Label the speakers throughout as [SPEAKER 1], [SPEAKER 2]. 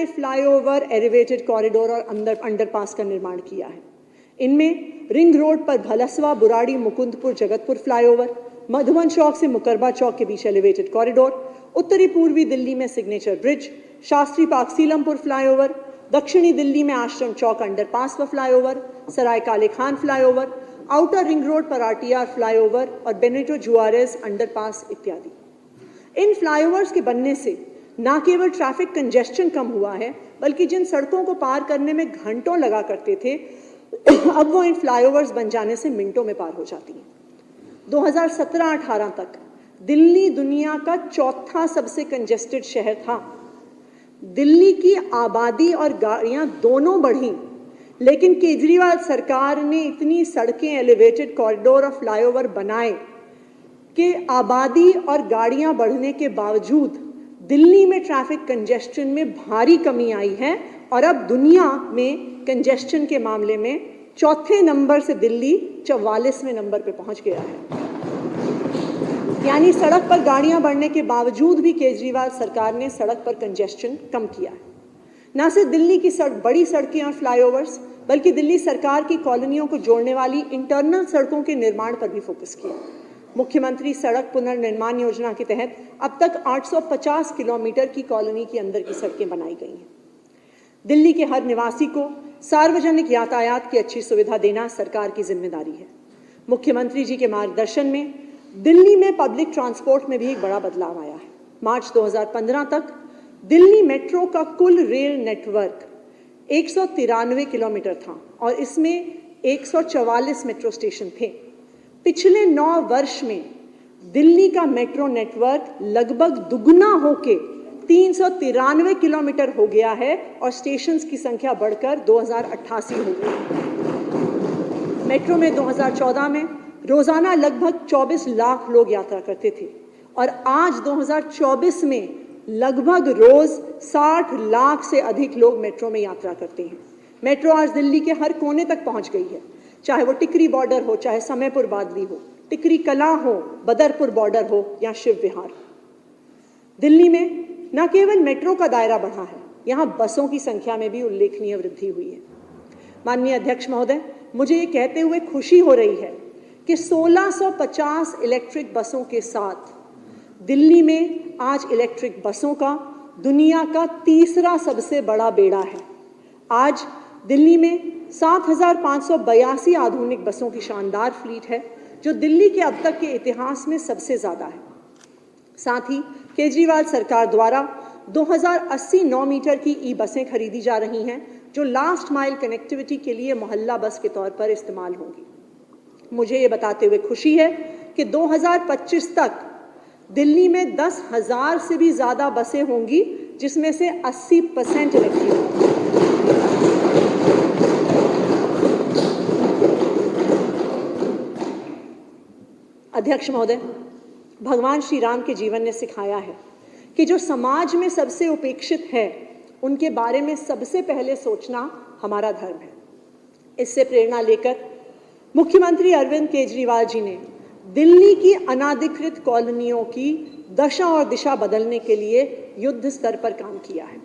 [SPEAKER 1] नए flyover, elevated corridor और underpass का निर्माण किया है। इनमें रिंग रोड पर भलसवा, बुराड़ी, मुकुंदपुर, जगतपुर फ्लाईओवर, मधुबन चौक से मुकरबा चौक के बीच एलिवेटेड कॉरिडोर, उत्तरी पूर्वी दिल्ली में signature bridge, Shastri park Seelampur flyover, दक्षिणी दिल्ली में आश्रम चौक अंडरपास व फ्लाईओवर, सराय काले Khan flyover, outer ring road पर आरटीआर फ्लाईओवर और बेनेटो जुआरेज अंडरपास इत्यादि। इन फ्लाईओवर्स के बनने से न केवल ट्रैफिक कंजेस्शन कम हुआ है, बल्कि जिन सड़कों को पार करने में घंटों लगा करते थे, अब वो इन फ्लाईओवर्स बन जाने से मिनटों में पार हो जाती हैं। 2017-18 तक दिल्ली दुनिया का चौथा सबसे कंजेस्टेड शहर था। दिल्ली की आबादी और गाड़ियां दोनों बढ़ी, लेकिन केजरीवाल सरकार ने इतनी सड़कें, एलिवेटेड कॉरिडोर और फ्लाईओवर बनाए कि आबादी और गाड़ियां बढ़ने के बावजूद दिल्ली में ट्रैफिक कंजेस्शन में भारी कमी आई है और अब दुनिया में कंजेस्शन के मामले में चौथे नंबर से दिल्ली 44वें नंबर पे पहुंच गया है। यानी सड़क पर गाड़ियां बढ़ने के बावजूद भी केजरीवाल सरकार ने सड़क पर कंजेस्शन कम किया है। न सिर्फ दिल्ली की बड़ी सड़कें और फ्लाईओवर्स, बल्कि दिल्ली सरकार की कॉलोनियों को जोड़ने वाली इंटरनल सड़कों के निर्माण पर भी फोकस किया। मुख्यमंत्री सड़क पुनर्निर्माण योजना के तहत अब तक 850 किलोमीटर की कॉलोनी के अंदर की सड़कें बनाई गई हैं। दिल्ली के हर निवासी को सार्वजनिक यातायात की अच्छी सुविधा देना सरकार की जिम्मेदारी है। मुख्यमंत्री जी के मार्गदर्शन में दिल्ली में पब्लिक ट्रांसपोर्ट में भी एक बड़ा बदलाव आया है। मार्च 2015 तक दिल्ली मेट्रो का कुल रेल नेटवर्क 193 किलोमीटर था और इसमें 144 मेट्रो स्टेशन थे। पिछले 9 वर्ष में दिल्ली का मेट्रो नेटवर्क लगभग दुगना होके 393 किलोमीटर हो गया है और स्टेशंस की संख्या बढ़कर 2088 हो गई। मेट्रो में 2014 में रोजाना लगभग 24 लाख लोग यात्रा करते थे और आज 2024 में लगभग रोज 60 लाख से अधिक लोग मेट्रो में यात्रा करते हैं। मेट्रो आज दिल्ली के हर कोने तक पहुंच गई है, चाहे वो टिकरी बॉर्डर हो, चाहे समयपुर बादली हो, टिकरी कला हो, बदरपुर बॉर्डर हो या शिव विहार। दिल्ली में न केवल मेट्रो का दायरा बढ़ा है, यहाँ बसों की संख्या में भी उल्लेखनीय वृद्धि हुई है। माननीय अध्यक्ष महोदय, मुझे ये कहते हुए खुशी हो रही है कि 1650 इलेक्ट्रिक बसों के साथ दिल्ली में आज इलेक्ट्रिक बसों का दुनिया का तीसरा सबसे बड़ा बेड़ा है। आज दिल्ली में 7582 आधुनिक बसों की शानदार फ्लीट है, जो दिल्ली के अब तक के इतिहास में सबसे ज्यादा है। साथ ही केजरीवाल सरकार द्वारा 2080 9 मीटर की ई बसें खरीदी जा रही हैं, जो लास्ट माइल कनेक्टिविटी के लिए मोहल्ला बस के तौर पर इस्तेमाल होंगी। मुझे ये बताते हुए खुशी है कि 2025 तक दिल्ली में 10,000 से भी ज्यादा बसें होंगी, जिसमें से 80% इलेक्ट्रिक होंगी। अध्यक्ष महोदय, भगवान श्री राम के जीवन ने सिखाया है कि जो समाज में सबसे उपेक्षित है, उनके बारे में सबसे पहले सोचना हमारा धर्म है। इससे प्रेरणा लेकर मुख्यमंत्री अरविंद केजरीवाल जी ने दिल्ली की अनाधिकृत कॉलोनियों की दशा और दिशा बदलने के लिए युद्ध स्तर पर काम किया है।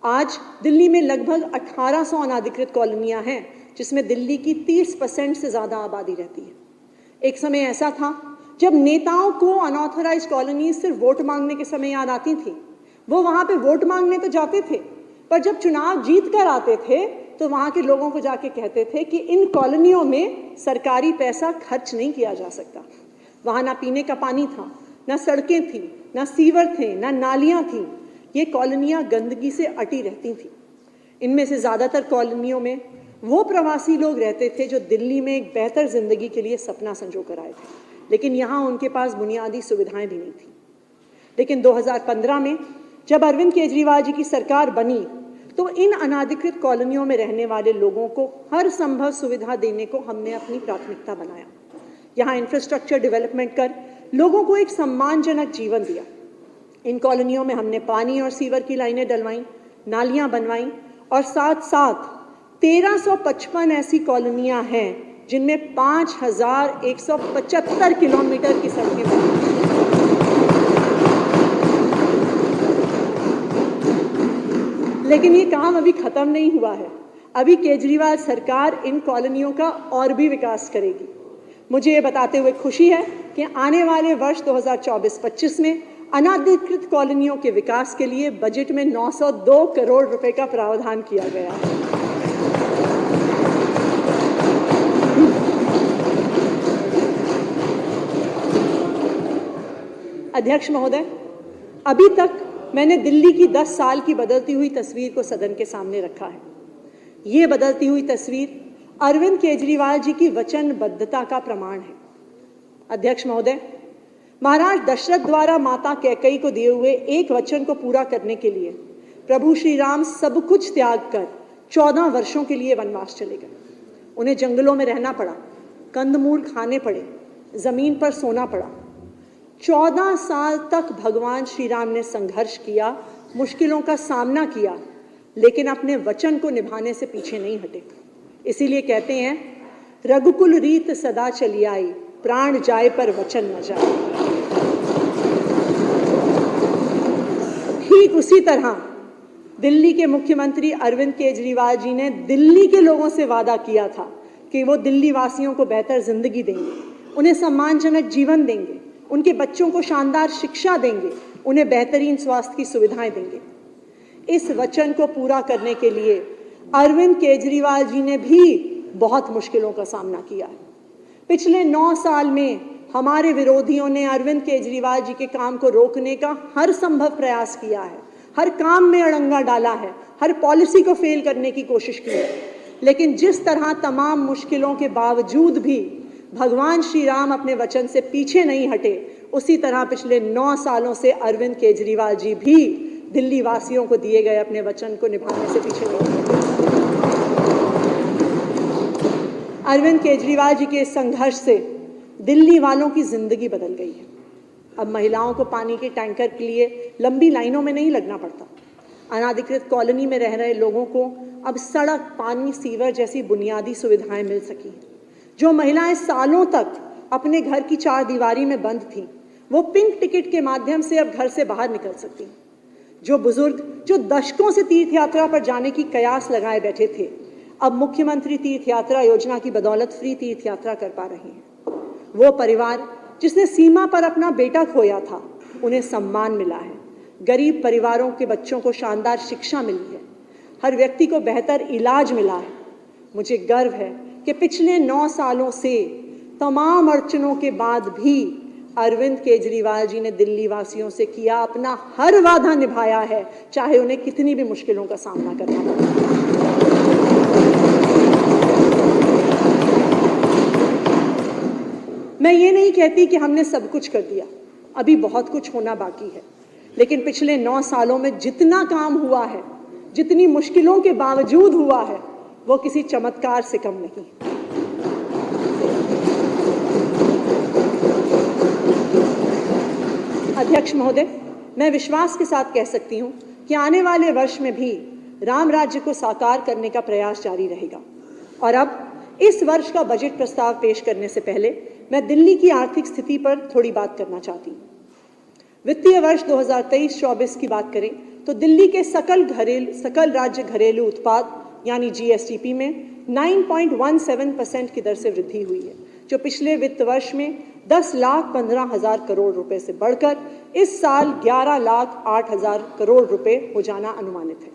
[SPEAKER 1] आज दिल्ली में लगभग 1800 अनाधिकृत कॉलोनियां हैं, जिसमें दिल्ली की 30% से ज्यादा आबादी रहती है। एक समय ऐसा था जब नेताओं को अनऑथराइज्ड कॉलोनी सिर्फ वोट मांगने के समय याद आती थी। वो वहां पे वोट मांगने तो जाते थे, पर जब चुनाव जीत कर आते थे तो वहां के लोगों को जाके कहते थे कि इन कॉलोनियों में सरकारी पैसा खर्च नहीं किया जा सकता। वहां ना पीने का पानी था, ना सड़कें थी, ना सीवर थे, ना नालियां थी। ये कॉलोनियां गंदगी से अटी रहती थी। इनमें से ज्यादातर कॉलोनियों में वो प्रवासी लोग रहते थे जो दिल्ली में एक बेहतर जिंदगी के लिए सपना संजो कर आए थे, लेकिन यहाँ उनके पास बुनियादी सुविधाएं भी नहीं थी। लेकिन 2015 में जब अरविंद केजरीवाल जी की सरकार बनी, तो इन अनाधिकृत कॉलोनियों में रहने वाले लोगों को हर संभव सुविधा देने को हमने अपनी प्राथमिकता बनाया। यहाँ इंफ्रास्ट्रक्चर डेवलपमेंट कर लोगों को एक सम्मानजनक जीवन दिया। इन कॉलोनियों में हमने पानी और सीवर की लाइनें डलवाई, नालियां बनवाई और साथ साथ 1355 ऐसी कॉलोनियां हैं जिनमें 5175 किलोमीटर की सड़कें बनी। लेकिन ये काम अभी खत्म नहीं हुआ है। अभी केजरीवाल सरकार इन कॉलोनियों का और भी विकास करेगी। मुझे ये बताते हुए खुशी है कि आने वाले वर्ष 2024-25 में अनाधिकृत कॉलोनियों के विकास के लिए बजट में 902 करोड़ रुपए का प्रावधान किया गया है। अध्यक्ष महोदय, अभी तक मैंने दिल्ली की 10 साल की बदलती हुई तस्वीर को सदन के सामने रखा है। ये बदलती हुई तस्वीर अरविंद केजरीवाल जी की वचनबद्धता का प्रमाण है। अध्यक्ष महोदय, महाराज दशरथ द्वारा माता कैकेयी को दिए हुए एक वचन को पूरा करने के लिए प्रभु श्री राम सब कुछ त्याग कर 14 वर्षों के लिए वनवास चले गए। उन्हें जंगलों में रहना पड़ा, कंदमूल खाने पड़े, जमीन पर सोना पड़ा। 14 साल तक भगवान श्री राम ने संघर्ष किया, मुश्किलों का सामना किया, लेकिन अपने वचन को निभाने से पीछे नहीं हटे। इसीलिए कहते हैं, रघुकुल रीत सदा चली आई, प्राण जाए पर वचन न जाए। ठीक उसी तरह दिल्ली के मुख्यमंत्री अरविंद केजरीवाल जी ने दिल्ली के लोगों से वादा किया था कि वो दिल्ली वासियों को बेहतर जिंदगी देंगे, उन्हें सम्मानजनक जीवन देंगे, उनके बच्चों को शानदार शिक्षा देंगे, उन्हें बेहतरीन स्वास्थ्य की सुविधाएं देंगे। इस वचन को पूरा करने के लिए अरविंद केजरीवाल जी ने भी बहुत मुश्किलों का सामना किया है। पिछले 9 साल में हमारे विरोधियों ने अरविंद केजरीवाल जी के काम को रोकने का हर संभव प्रयास किया है, हर काम में अड़ंगा डाला है, हर पॉलिसी को फेल करने की कोशिश की है। लेकिन जिस तरह तमाम मुश्किलों के बावजूद भी भगवान श्री राम अपने वचन से पीछे नहीं हटे, उसी तरह पिछले 9 सालों से अरविंद केजरीवाल जी भी दिल्ली वासियों को दिए गए अपने वचन को निभाने से पीछे नहीं हटे। अरविंद केजरीवाल जी के संघर्ष से दिल्ली वालों की जिंदगी बदल गई है। अब महिलाओं को पानी के टैंकर के लिए लंबी लाइनों में नहीं लगना पड़ता। अनाधिकृत कॉलोनी में रह रहे लोगों को अब सड़क, पानी, सीवर जैसी बुनियादी सुविधाएं मिल सकी हैं। जो महिलाएं सालों तक अपने घर की 4 दीवारी में बंद थीं, वो पिंक टिकट के माध्यम से अब घर से बाहर निकल सकती हैं। जो बुजुर्ग जो दशकों से तीर्थ यात्रा पर जाने की कयास लगाए बैठे थे, अब मुख्यमंत्री तीर्थ यात्रा योजना की बदौलत फ्री तीर्थ यात्रा कर पा रहे हैं। वो परिवार जिसने सीमा पर अपना बेटा खोया था, उन्हें सम्मान मिला है। गरीब परिवारों के बच्चों को शानदार शिक्षा मिली है। हर व्यक्ति को बेहतर इलाज मिला है। मुझे गर्व है कि पिछले 9 सालों से तमाम अड़चनों के बाद भी अरविंद केजरीवाल जी ने दिल्ली वासियों से किया अपना हर वादा निभाया है, चाहे उन्हें कितनी भी मुश्किलों का सामना करना पड़ा। मैं ये नहीं कहती कि हमने सब कुछ कर दिया, अभी बहुत कुछ होना बाकी है, लेकिन पिछले 9 सालों में जितना काम हुआ है, जितनी मुश्किलों के बावजूद हुआ है, वो किसी चमत्कार से कम नहीं। अध्यक्ष महोदय, मैं विश्वास के साथ कह सकती हूं कि आने वाले वर्ष में भी राम राज्य को साकार करने का प्रयास जारी रहेगा। और अब इस वर्ष का बजट प्रस्ताव पेश करने से पहले मैं दिल्ली की आर्थिक स्थिति पर थोड़ी बात करना चाहती हूँ। वित्तीय वर्ष 2023-24 की बात करें तो दिल्ली के सकल राज्य घरेलू उत्पाद यानी GSTP में 9.17% की दर से वृद्धि हुई है, जो पिछले वित्त वर्ष में 10,15,000 करोड़ रुपए से बढ़कर इस साल 11,08,000 करोड़ रुपए हो जाना अनुमानित है।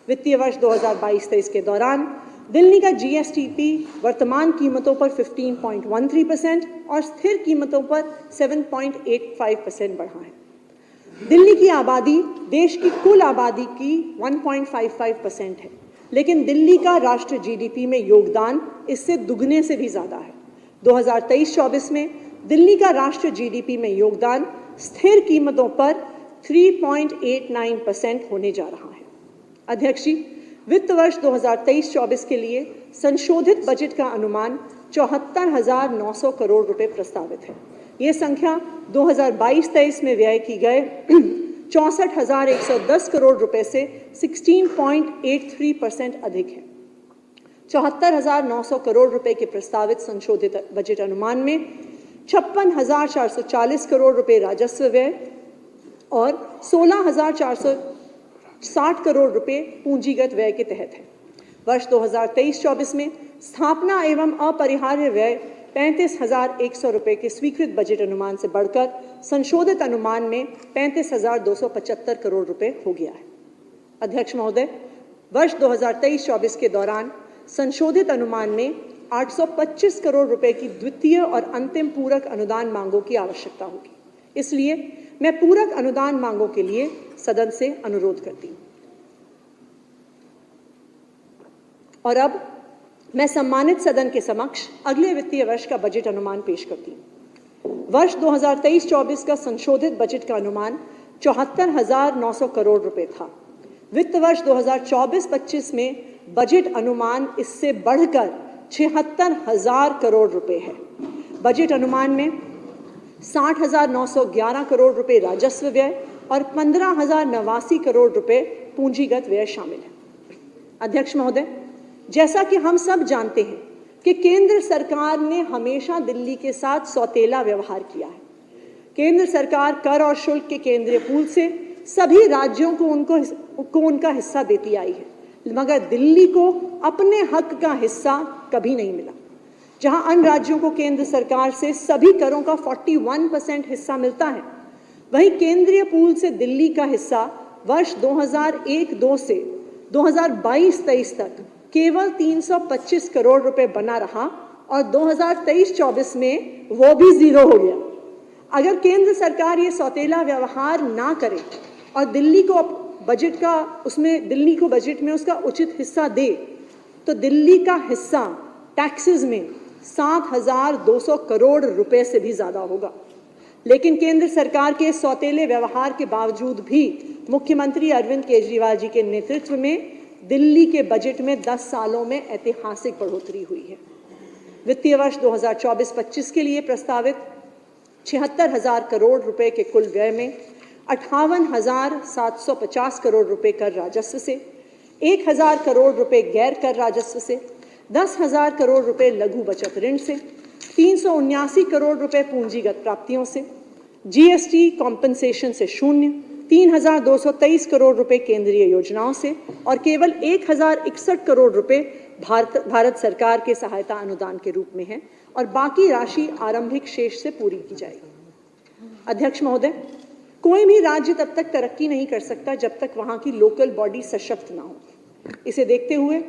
[SPEAKER 1] वित्तीय वर्ष 2022-23 के दौरान दिल्ली का GSTP वर्तमान कीमतों पर 15.13% और स्थिर कीमतों पर 7.85% बढ़ा है। दिल्ली की आबादी देश की कुल आबादी की 1.55% है, लेकिन दिल्ली का राष्ट्रीय GDP में योगदान इससे दुगने से भी ज़्यादा है। 2023-24 में दिल्ली का राष्ट्रीय GDP में योगदान स्थिर कीमतों पर 3.89% होने जा रहा है। अध्यक्ष जी, वित्त वर्ष 2023-24 के लिए संशोधित बजट का अनुमान 74,900 करोड़ रुपए प्रस्तावित है। ये संख्या 2022-23 में व्यय की गए 64,110 करोड़ रुपए से 16.83% अधिक है। 74,900 करोड़ रुपए के प्रस्तावित संशोधित बजट अनुमान में 56,440 करोड़ रुपए राजस्व व्यय और 16,400 60 करोड़ रुपए पूंजीगत व्यय के तहत है। वर्ष 2023-24 में स्थापना एवं अपरिहार्य व्यय 35,100 रुपए के स्वीकृत बजट अनुमान से बढ़कर संशोधित अनुमान में 35,275 करोड़ रुपए हो गया है। अध्यक्ष महोदय, वर्ष 2023-24 के दौरान संशोधित अनुमान में 825 करोड़ रुपए की द्वितीय और अंतिम पूरक अनुदान मांगों की आवश्यकता होगी। इसलिए मैं पूरक अनुदान मांगों के लिए सदन से अनुरोध करती हूं। और अब मैं सम्मानित सदन के समक्ष अगले वित्तीय वर्ष का बजट अनुमान पेश करती हूं। वर्ष 2023-24 का संशोधित बजट का अनुमान 74,900 करोड़ रुपए था। वित्त वर्ष 2024-25 में बजट अनुमान इससे बढ़कर 76,000 करोड़ रुपए है। बजट अनुमान में 60,911 करोड़ रुपए राजस्व व्यय और 15,089 करोड़ रुपए पूंजीगत व्यय शामिल है। अध्यक्ष महोदय, जैसा कि हम सब जानते हैं कि केंद्र सरकार ने हमेशा दिल्ली के साथ सौतेला व्यवहार किया है। केंद्र सरकार कर और शुल्क के केंद्रीय पूल से सभी राज्यों को उनका हिस्सा देती आई है, मगर दिल्ली को अपने हक का हिस्सा कभी नहीं मिला। जहां अन्य राज्यों को केंद्र सरकार से सभी करों का 41% हिस्सा मिलता है, वहीं केंद्रीय पूल से दिल्ली का हिस्सा वर्ष 2001-2 से 2022-23 तक केवल 325 करोड़ रुपए बना रहा और 2023-24 में वो भी जीरो हो गया। अगर केंद्र सरकार ये सौतेला व्यवहार ना करे और दिल्ली को बजट में उसका उचित हिस्सा दे, तो दिल्ली का हिस्सा टैक्सेस में 7,200 करोड़ रुपए से भी ज्यादा होगा। लेकिन केंद्र सरकार के सौतेले व्यवहार के बावजूद भी मुख्यमंत्री अरविंद केजरीवाल जी के नेतृत्व में दिल्ली के बजट में 10 सालों में ऐतिहासिक बढ़ोतरी हुई है। वित्तीय वर्ष 2024-25 के लिए प्रस्तावित 76,000 करोड़ रुपए के कुल व्यय में 58,750 करोड़ रुपए कर राजस्व से, 1,000 करोड़ रुपए गैर कर राजस्व से, 10,000 करोड़ रुपए लघु बचत ऋण से, 379 करोड़ रुपए पूंजीगत प्राप्तियों से, जीएसटी कॉम्पनसेशन से शून्य, 3,223 करोड़ रुपए केंद्रीय योजनाओं से और केवल 1,061 करोड़ रुपए भारत सरकार के सहायता अनुदान के रूप में है और बाकी राशि आरंभिक शेष से पूरी की जाएगी। अध्यक्ष महोदय, कोई भी राज्य तब तक तरक्की नहीं कर सकता जब तक वहां की लोकल बॉडी सशक्त ना हो। इसे देखते हुए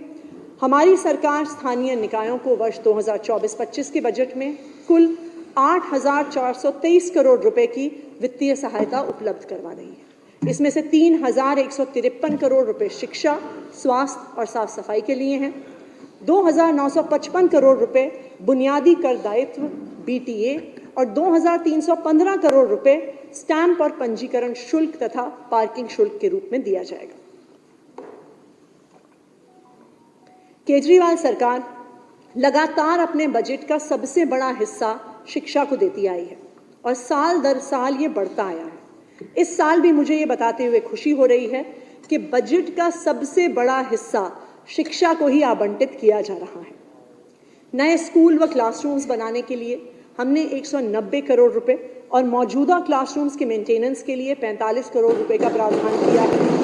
[SPEAKER 1] हमारी सरकार स्थानीय निकायों को वर्ष 2024-25 के बजट में कुल 8,423 करोड़ रुपए की वित्तीय सहायता उपलब्ध करवा रही है। इसमें से 3,153 करोड़ रुपए शिक्षा, स्वास्थ्य और साफ सफाई के लिए हैं, 2,955 करोड़ रुपए बुनियादी कर दायित्व BTA और 2,315 करोड़ रुपए स्टैंप और पंजीकरण शुल्क तथा पार्किंग शुल्क के रूप में दिया जाएगा। केजरीवाल सरकार लगातार अपने बजट का सबसे बड़ा हिस्सा शिक्षा को देती आई है और साल दर साल ये बढ़ता आया है। इस साल भी मुझे ये बताते हुए खुशी हो रही है कि बजट का सबसे बड़ा हिस्सा शिक्षा को ही आवंटित किया जा रहा है। नए स्कूल व क्लासरूम्स बनाने के लिए हमने 190 करोड़ रुपए और मौजूदा क्लासरूम्स के मेंटेनेंस के लिए 45 करोड़ रुपए का प्रावधान किया है।